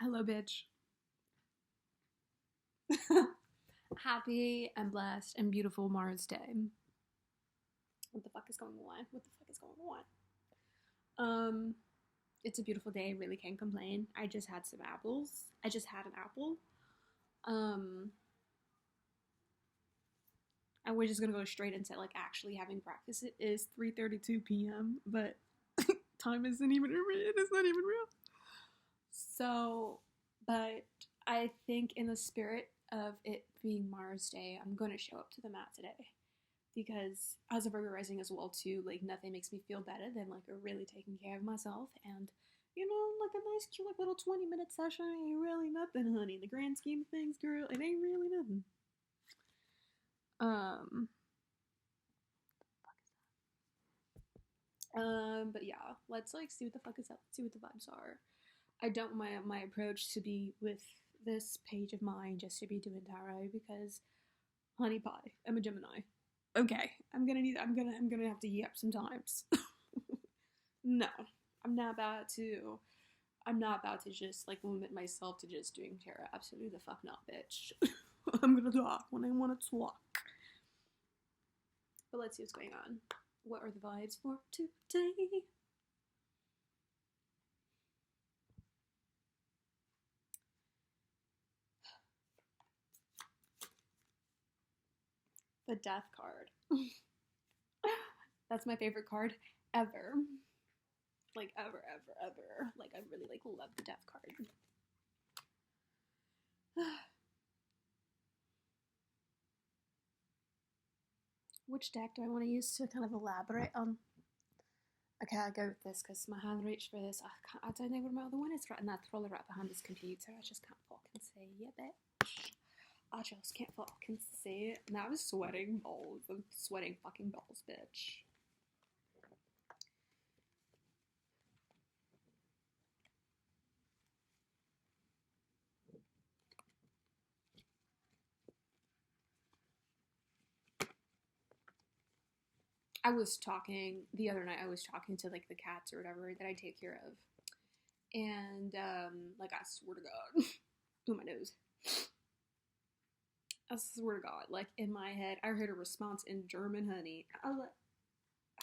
Hello, bitch. Happy and blessed and beautiful Mars Day. What the fuck is going on? What the fuck is going on? It's a beautiful day. I really can't complain. I just had some apples. I just had an apple. Um, and we're just gonna go straight into like actually having breakfast. It is 3:32 p.m., but time isn't even real. It's not even real. So, but I think in the spirit of it being Mars Day, I'm gonna show up to the mat today because as a Virgo rising as well too, like nothing makes me feel better than like really taking care of myself and like a nice cute like little 20-minute session ain't really nothing, honey. In the grand scheme of things, girl, it ain't really nothing. Um but yeah, let's like see what the fuck is up, see what the vibes are. I don't want my approach to be with this page of mine just to be doing tarot because honey pie, I'm a Gemini. Okay, I'm gonna have to yap sometimes. No, I'm not about to. I'm not about to just like limit myself to just doing tarot. Absolutely the fuck not, bitch. I'm gonna talk when I want to talk. But let's see what's going on. What are the vibes for today? The Death card. That's my favorite card ever. Like ever, ever, ever. Like I really like love the Death card. Which deck do I want to use to kind of elaborate on? Okay, I'll go with this because my hand reached for this. I don't know where my other one is right, and that's probably right behind this computer. I just can't fucking see it, bitch. I just can't fucking see it. Now I'm sweating balls. I'm sweating fucking balls, bitch. I was talking the other night. I was talking to like the cats or whatever that I take care of, and like I swear to God, ooh my nose. I swear to God, like in my head, I heard a response in German, honey. I was like,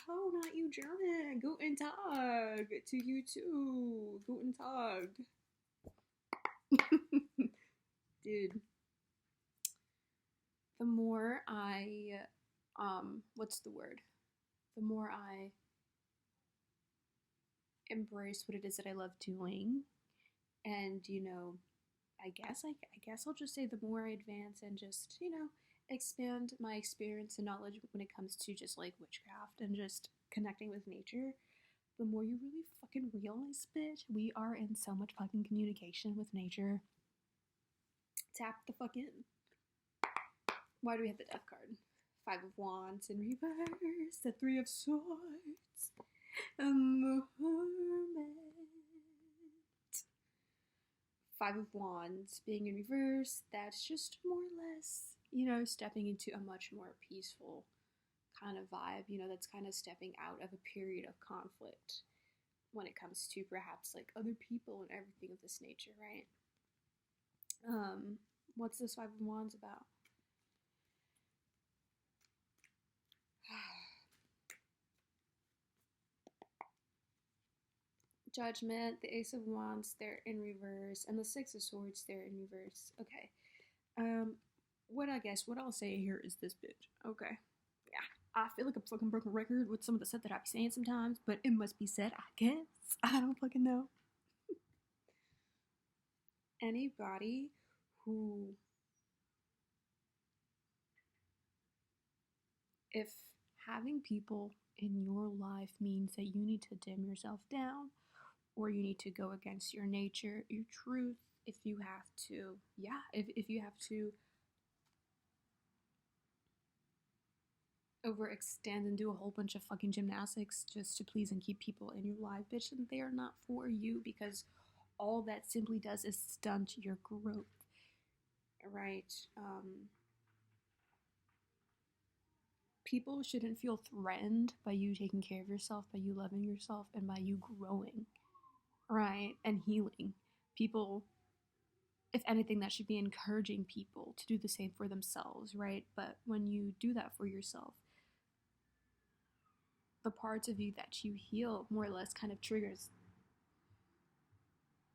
"Oh, not you, German. Guten Tag to you too. Guten Tag, dude." The more I, what's the word? The more I embrace what it is that I love doing, and I guess I'll just say the more I advance and just expand my experience and knowledge when it comes to just like witchcraft and just connecting with nature, the more you really fucking realize, bitch, we are in so much fucking communication with nature. Tap the fuck in. Why do we have the Death card? Five of Wands in reverse, the Three of Swords, and the Hermit. Five of Wands being in reverse, that's just more or less, stepping into a much more peaceful kind of vibe, that's kind of stepping out of a period of conflict when it comes to perhaps like other people and everything of this nature, right? What's this Five of Wands about? Judgment, the Ace of Wands, they're in reverse, and the Six of Swords, they're in reverse. Okay. What I'll say here is this, bitch. Okay. Yeah. I feel like a fucking broken record with some of the stuff that I be saying sometimes, but it must be said, I guess. I don't fucking know. Anybody who, if having people in your life means that you need to dim yourself down or you need to go against your nature, your truth, if you have to, if you have to overextend and do a whole bunch of fucking gymnastics just to please and keep people in your life, bitch, then they are not for you because all that simply does is stunt your growth, right? People shouldn't feel threatened by you taking care of yourself, by you loving yourself, and by you growing, right? And healing. People if anything, that should be encouraging people to do the same for themselves, right? But when you do that for yourself, the parts of you that you heal more or less kind of triggers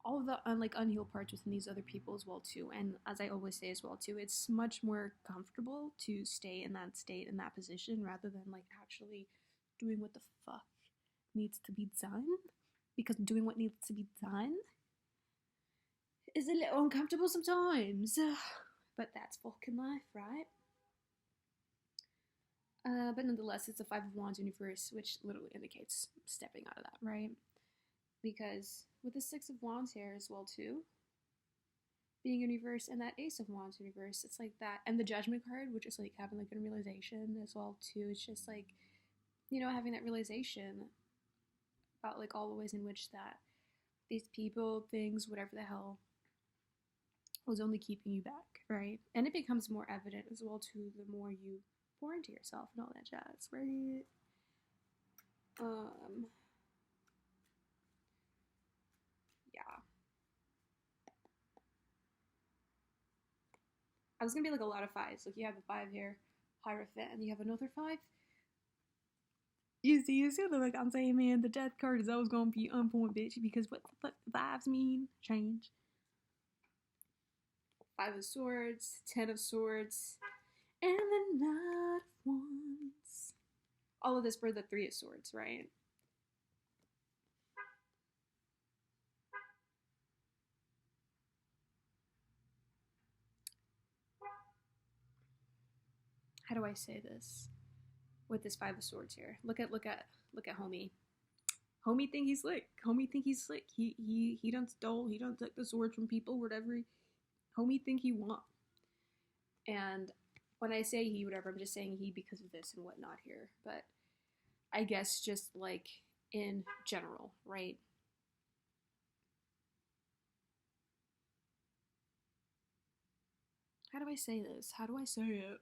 all of the unhealed parts within these other people as well too. And as I always say as well too, it's much more comfortable to stay in that state, in that position, rather than like actually doing what the fuck needs to be done, because doing what needs to be done is a little uncomfortable sometimes. But that's fucking life, right? But nonetheless, it's a Five of Wands universe, which literally indicates stepping out of that, right? Because with the Six of Wands here as well too, being universe, and that Ace of Wands universe, it's like that, and the Judgment card, which is like having like a realization as well too. It's just like, having that realization about like all the ways in which that these people, things, whatever the hell, was only keeping you back, right? And it becomes more evident as well too the more you pour into yourself and all that jazz, right? Yeah. I was gonna be like a lot of fives. Like you have the five here, Hierophant, and you have another five. You see, like I'm saying, man, the death card is always gonna be on point, bitch. Because what the fuck vibes mean? Change. Five of Swords, Ten of Swords, and the Knight of Wands. All of this for the Three of Swords, right? How do I say this? With this Five of Swords here, look at homie. Homie think he's slick. Homie think he's slick. He done stole. He done took the sword from people. Whatever. Homie think he want. And when I say he, whatever, I'm just saying he because of this and whatnot here. But I guess just like in general, right? How do I say this? How do I say it?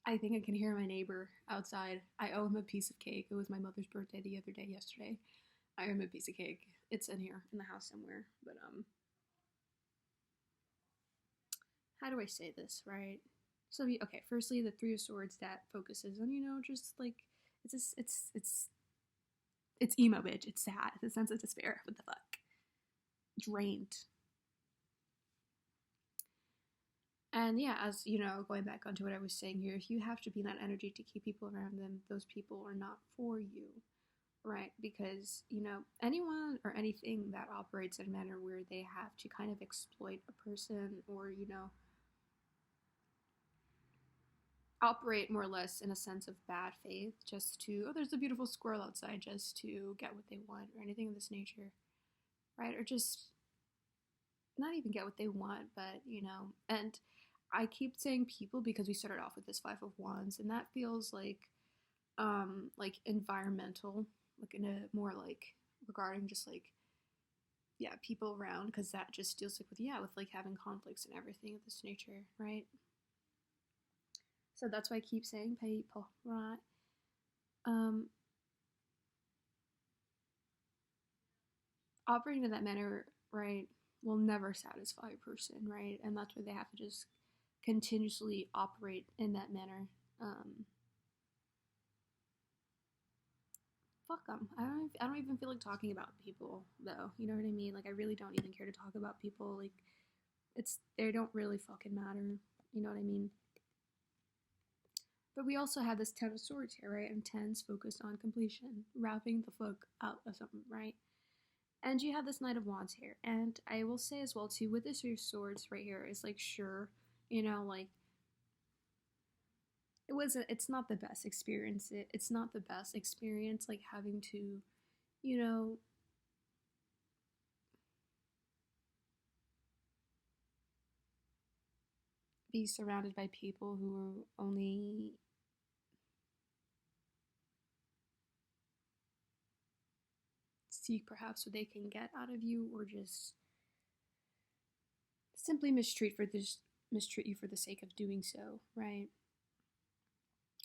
I think I can hear my neighbor outside. I owe him a piece of cake. It was my mother's birthday the other day, yesterday. I owe him a piece of cake. It's in here, in the house somewhere. But, how do I say this, right? So, okay, firstly, the Three of Swords that focuses on, just like, it's just, it's emo, bitch. It's sad. It's a sense of despair. What the fuck? Drained. And yeah, as going back onto what I was saying here, you have to be in that energy to keep people around them. Those people are not for you, right? Because, anyone or anything that operates in a manner where they have to kind of exploit a person or, operate more or less in a sense of bad faith just to, oh, there's a beautiful squirrel outside, just to get what they want or anything of this nature, right? Or just not even get what they want, but, and I keep saying people because we started off with this Five of Wands, and that feels like environmental, like in a more like regarding just like, yeah, people around, because that just deals like with like having conflicts and everything of this nature, right? So that's why I keep saying people, right? Operating in that manner, right, will never satisfy a person, right? And that's why they have to just continuously operate in that manner. Fuck them. I don't even feel like talking about people though. You know what I mean? Like I really don't even care to talk about people. Like they don't really fucking matter. You know what I mean? But we also have this Ten of Swords here, right? And Ten's focused on completion, wrapping the fuck out of something, right? And you have this Knight of Wands here. And I will say as well too, with this Three of Swords right here, is like sure, like it's not the best experience. It's not the best experience like having to, you know, be surrounded by people who only seek perhaps what they can get out of you, or just simply mistreat for this mistreat you for the sake of doing so, right?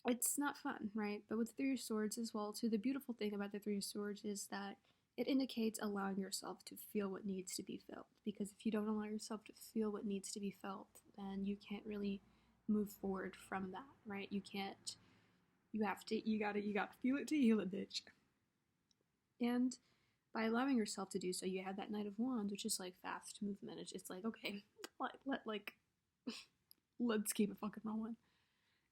It's not fun, right? But with the Three of Swords as well, too, the beautiful thing about the Three of Swords is that it indicates allowing yourself to feel what needs to be felt. Because if you don't allow yourself to feel what needs to be felt, then you can't really move forward from that, right? You can't. You gotta feel it to heal it, bitch. And by allowing yourself to do so, you have that Knight of Wands, which is like fast movement. It's like, okay, let's keep it fucking rolling.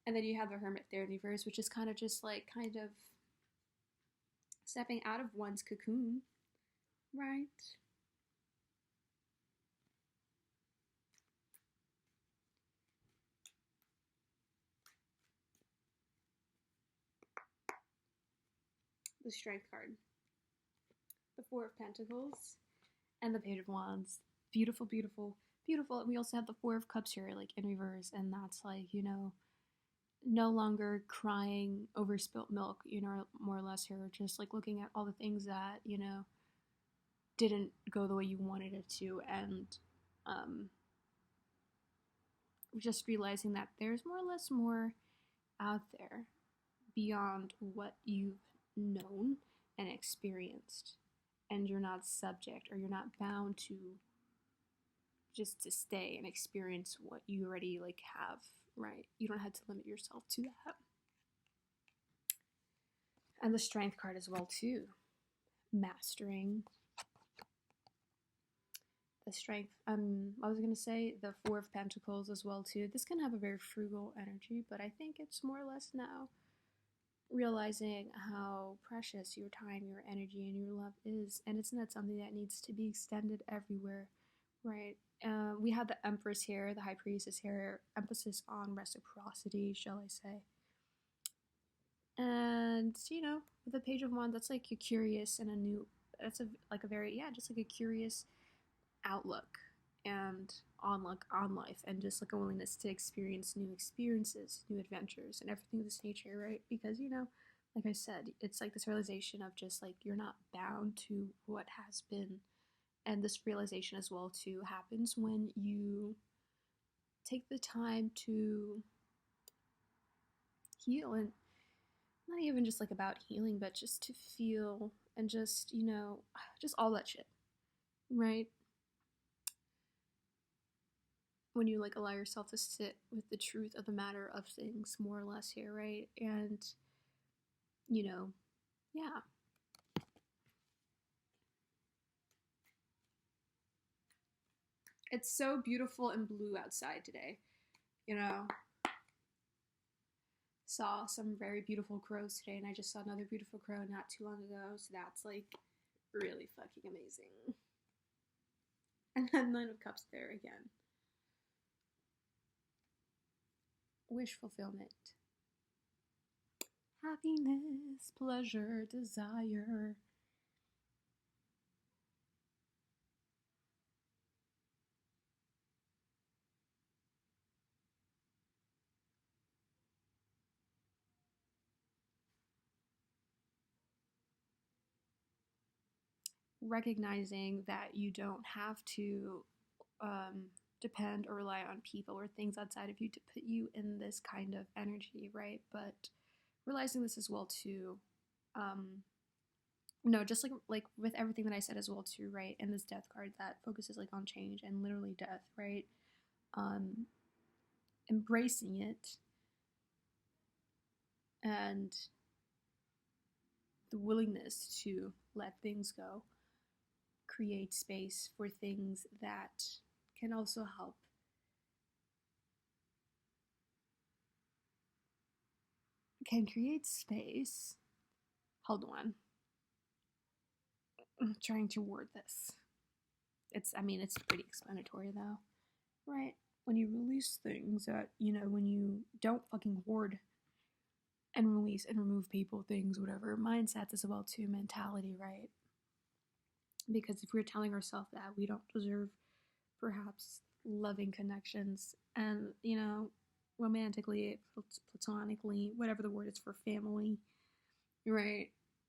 And then you have the Hermit there in reverse, which is kind of just like stepping out of one's cocoon, right? The Strength card, the Four of Pentacles, and the Page of Wands. Beautiful, beautiful, beautiful. And we also have the Four of Cups here, like in reverse, and that's like, no longer crying over spilt milk, more or less here, just like looking at all the things that, didn't go the way you wanted it to, and just realizing that there's more or less more out there beyond what you've known and experienced, and you're not subject or you're not bound to just to stay and experience what you already like have, right? You don't have to limit yourself to that. And the Strength card as well too, mastering the Strength. I was gonna say the Four of Pentacles as well too. This can have a very frugal energy, but I think it's more or less now realizing how precious your time, your energy, and your love is, and it's not something that needs to be extended everywhere, right? We have the Empress here, the High Priestess here, emphasis on reciprocity, shall I say. And, with the Page of Wands, that's like a curious and a new, that's a very, yeah, just like a curious outlook and on life, and just like a willingness to experience new experiences, new adventures, and everything of this nature, right? Because like I said, it's like this realization of just like you're not bound to what has been, and this realization as well too happens when you take the time to heal, and not even just like about healing, but just to feel and just just all that shit, right? When you like allow yourself to sit with the truth of the matter of things, more or less here, right? And yeah. It's so beautiful and blue outside today. Saw some very beautiful crows today, and I just saw another beautiful crow not too long ago, so that's like really fucking amazing. And then Nine of Cups there again. Wish fulfillment. Happiness, pleasure, desire. Recognizing that you don't have to depend or rely on people or things outside of you to put you in this kind of energy, right? But realizing this as well too, no, just like with everything that I said as well too, right? And this Death card that focuses like on change and literally death, right? Embracing it and the willingness to let things go, create space for things that can also help. Can create space. Hold on. I'm trying to word this. It's pretty explanatory though, right? When you release things that, when you don't fucking hoard and release and remove people, things, whatever, mindsets as well too, mentality, right? Because if we're telling ourselves that we don't deserve perhaps loving connections and, romantically, platonically, whatever the word is for family, right?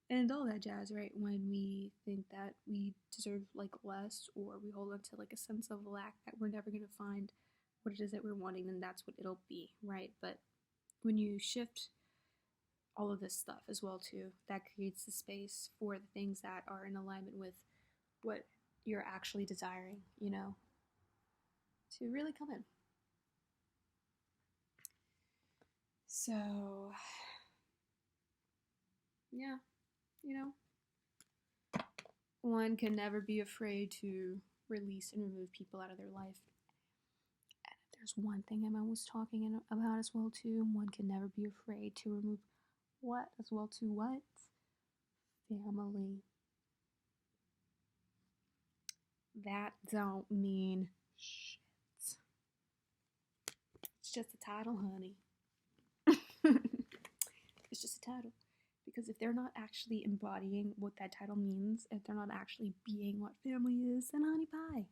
And all that jazz, right? When we think that we deserve like less, or we hold on to like a sense of lack that we're never gonna find, what it is that we're wanting, then that's what it'll be, right? But when you shift all of this stuff as well too, that creates the space for the things that are in alignment with what you're actually desiring, to really come in. So, yeah, one can never be afraid to release and remove people out of their life. And if there's one thing Emma was talking about as well too, one can never be afraid to remove what as well too, what? Family. That don't mean shit. It's just a title, honey. It's just a title. Because if they're not actually embodying what that title means, if they're not actually being what family is, then honey pie.